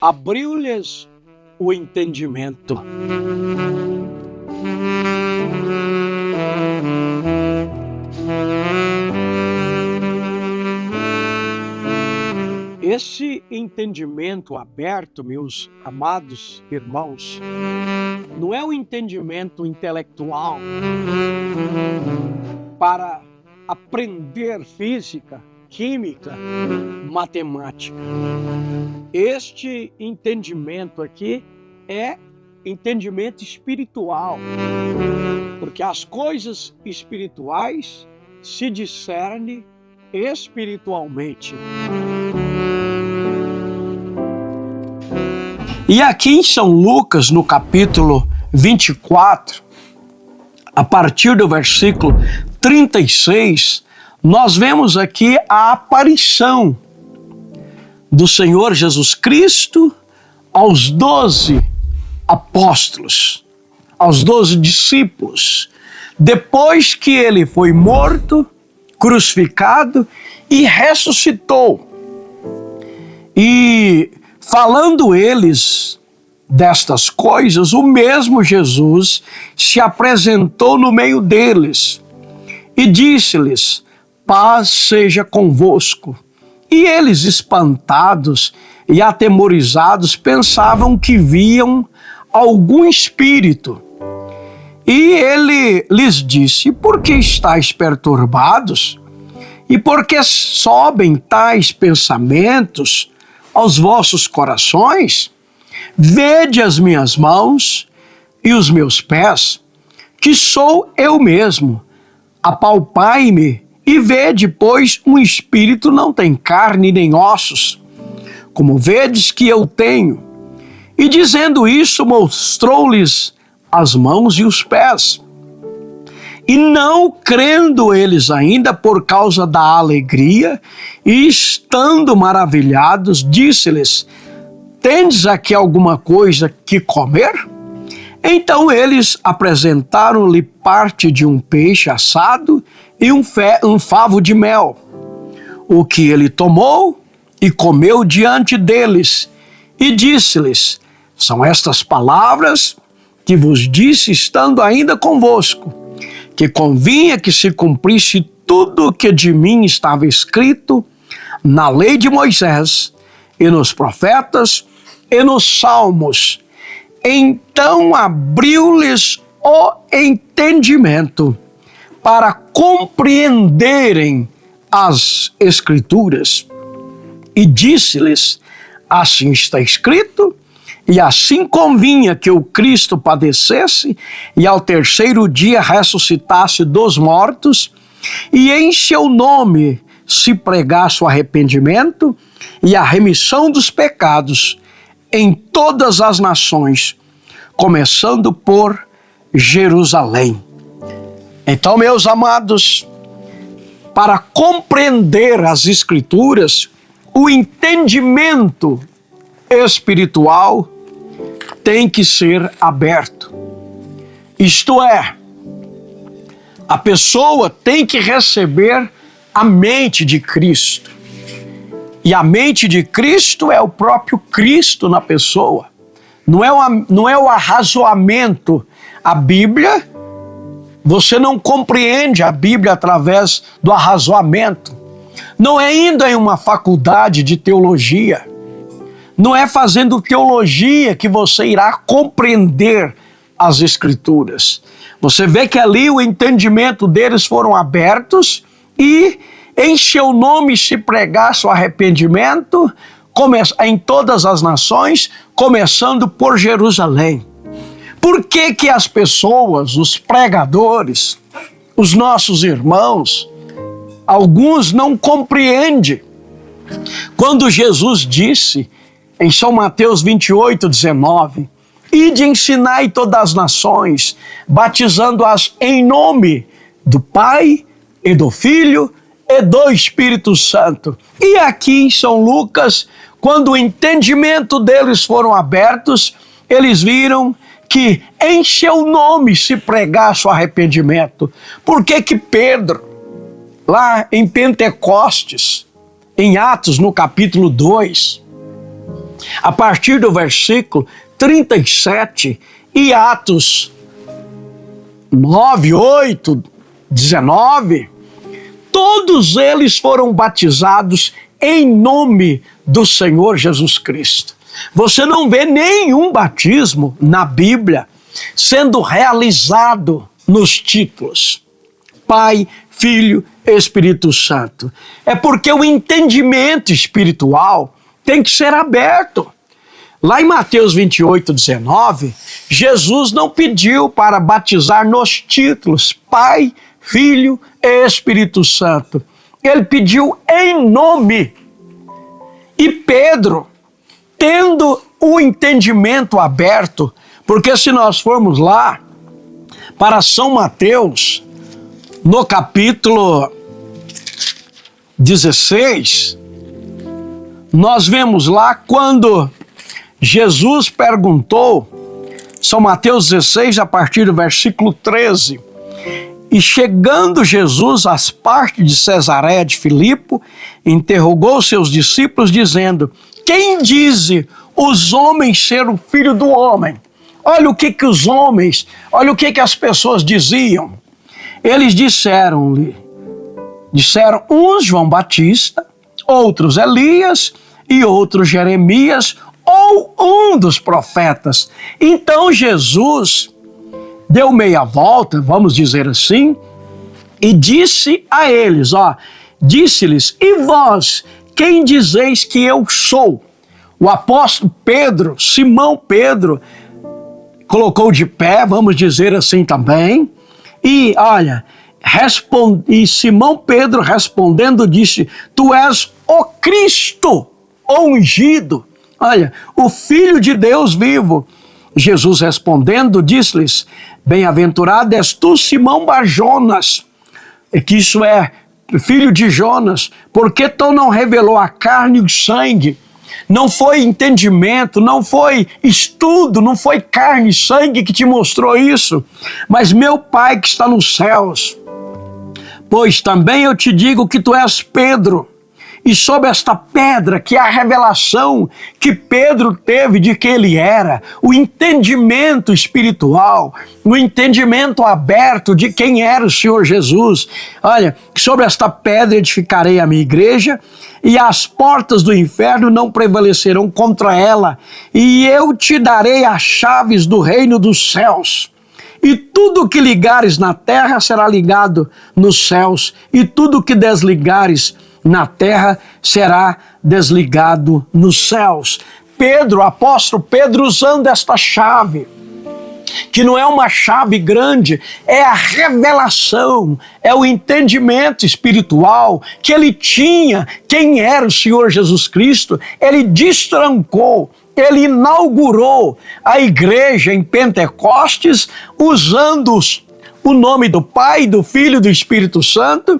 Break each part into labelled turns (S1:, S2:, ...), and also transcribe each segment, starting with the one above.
S1: abriu-lhes o entendimento. Esse entendimento aberto, meus amados irmãos, não é um entendimento intelectual para aprender física, química, matemática. Este entendimento aqui é entendimento espiritual, porque as coisas espirituais se discernem espiritualmente. E aqui em São Lucas, no capítulo 24, a partir do versículo 36, nós vemos aqui a aparição do Senhor Jesus Cristo aos 12 apóstolos, aos 12 discípulos, depois que ele foi morto, crucificado e ressuscitou. E falando eles destas coisas, o mesmo Jesus se apresentou no meio deles e disse-lhes: paz seja convosco. E eles, espantados e atemorizados, pensavam que viam algum espírito. E ele lhes disse: por que estáis perturbados? E por que sobem tais pensamentos aos vossos corações? Vede as minhas mãos e os meus pés, que sou eu mesmo. Apalpai-me e vede, pois um espírito não tem carne nem ossos, como vedes que eu tenho. E dizendo isso, mostrou-lhes as mãos e os pés. E não crendo eles ainda por causa da alegria, e estando maravilhados, disse-lhes: tendes aqui alguma coisa que comer? Então eles apresentaram-lhe parte de um peixe assado e um favo de mel, o que ele tomou e comeu diante deles, e disse-lhes: são estas palavras que vos disse estando ainda convosco, que convinha que se cumprisse tudo o que de mim estava escrito na lei de Moisés, e nos profetas, e nos salmos. Então abriu-lhes o entendimento para compreenderem as Escrituras, e disse-lhes: assim está escrito, e assim convinha que o Cristo padecesse e ao terceiro dia ressuscitasse dos mortos, e em seu nome se pregasse o arrependimento e a remissão dos pecados em todas as nações, começando por Jerusalém. Então, meus amados, para compreender as Escrituras, o entendimento espiritual tem que ser aberto. Isto é, a pessoa tem que receber a mente de Cristo. E a mente de Cristo é o próprio Cristo na pessoa. Não é o arrazoamento. A Bíblia, você não compreende a Bíblia através do arrazoamento. Não é indo em uma faculdade de teologia. Não é fazendo teologia que você irá compreender as Escrituras. Você vê que ali o entendimento deles foram abertos e em seu nome se pregasse o arrependimento em todas as nações, começando por Jerusalém. Por que que as pessoas, os pregadores, os nossos irmãos, alguns não compreendem? Quando Jesus disse em São Mateus 28:19, ide ensinai todas as nações, batizando-as em nome do Pai e do Filho e do Espírito Santo. E aqui em São Lucas, quando o entendimento deles foram abertos, eles viram que em seu nome se pregasse o arrependimento. Por que que Pedro, lá em Pentecostes, em Atos, no capítulo 2, a partir do versículo 37, e Atos 9, 8, 19, todos eles foram batizados em nome do Senhor Jesus Cristo. Você não vê nenhum batismo na Bíblia sendo realizado nos títulos Pai, Filho, Espírito Santo. É porque o entendimento espiritual tem que ser aberto. Lá em Mateus 28, 19, Jesus não pediu para batizar nos títulos Pai, Filho e Espírito Santo. Ele pediu em nome. E Pedro, tendo o entendimento aberto, porque se nós formos lá para São Mateus, no capítulo 16, nós vemos lá quando Jesus perguntou, São Mateus 16, a partir do versículo 13, e chegando Jesus às partes de Cesareia de Filipe, interrogou seus discípulos, dizendo: quem dize os homens ser o Filho do Homem? Olha o que os homens, olha o que as pessoas diziam. Eles disseram uns João Batista, outros Elias e outros Jeremias ou um dos profetas. Então Jesus deu meia volta, vamos dizer assim, e disse a eles, disse-lhes: e vós, quem dizeis que eu sou? O apóstolo Pedro, Simão Pedro, colocou de pé, vamos dizer assim também, e olha, e Simão Pedro respondendo disse: tu és o Cristo, o ungido, olha, o Filho de Deus vivo. Jesus respondendo disse-lhes: bem-aventurado és tu, Simão Bar-Jonas, que isso é filho de Jonas, porque tu não revelou a carne e o sangue, não foi entendimento, não foi estudo, não foi carne e sangue que te mostrou isso, mas meu Pai que está nos céus. Pois também eu te digo que tu és Pedro, e sob esta pedra, que é a revelação que Pedro teve de que ele era, o entendimento espiritual, o entendimento aberto de quem era o Senhor Jesus. Olha, sobre esta pedra edificarei a minha igreja, e as portas do inferno não prevalecerão contra ela, e eu te darei as chaves do reino dos céus. E tudo que ligares na terra será ligado nos céus, e tudo que desligares na terra será desligado nos céus. Pedro, apóstolo Pedro, usando esta chave, que não é uma chave grande, é a revelação, é o entendimento espiritual que ele tinha, quem era o Senhor Jesus Cristo. Ele destrancou, ele inaugurou a igreja em Pentecostes, usando o nome do Pai, do Filho e do Espírito Santo,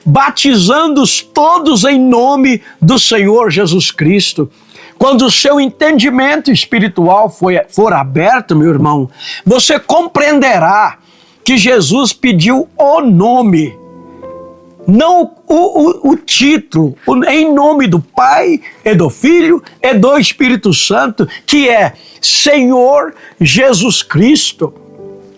S1: batizando-os todos em nome do Senhor Jesus Cristo. Quando o seu entendimento espiritual for aberto, meu irmão, você compreenderá que Jesus pediu o nome, não o título, em nome do Pai e do Filho e do Espírito Santo, que é Senhor Jesus Cristo.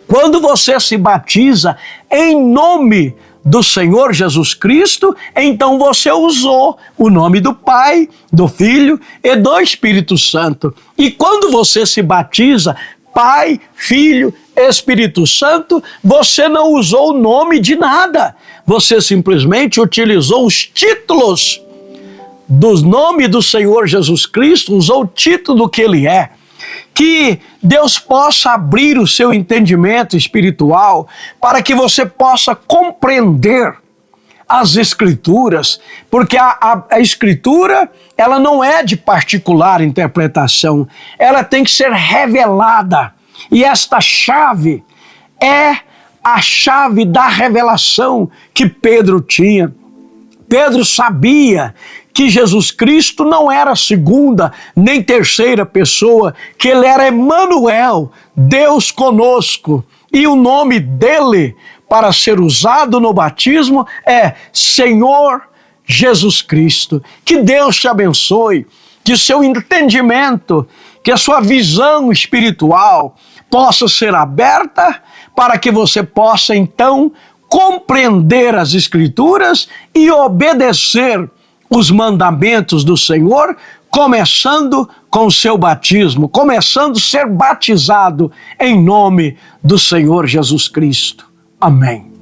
S1: Quando você se batiza em nome do Senhor Jesus Cristo, então você usou o nome do Pai, do Filho e do Espírito Santo. E quando você se batiza Pai, Filho, Espírito Santo, você não usou o nome de nada. Você simplesmente utilizou os títulos do nome do Senhor Jesus Cristo, usou o título do que Ele é. Que Deus possa abrir o seu entendimento espiritual para que você possa compreender as Escrituras, porque a Escritura, ela não é de particular interpretação, ela tem que ser revelada. E esta chave é a chave da revelação que Pedro tinha. Pedro sabia que Jesus Cristo não era segunda nem terceira pessoa, que Ele era Emanuel, Deus conosco. E o nome dele, para ser usado no batismo, é Senhor Jesus Cristo. Que Deus te abençoe, que seu entendimento, que a sua visão espiritual possa ser aberta para que você possa então compreender as Escrituras e obedecer os mandamentos do Senhor, começando com o seu batismo, começando a ser batizado em nome do Senhor Jesus Cristo. Amém.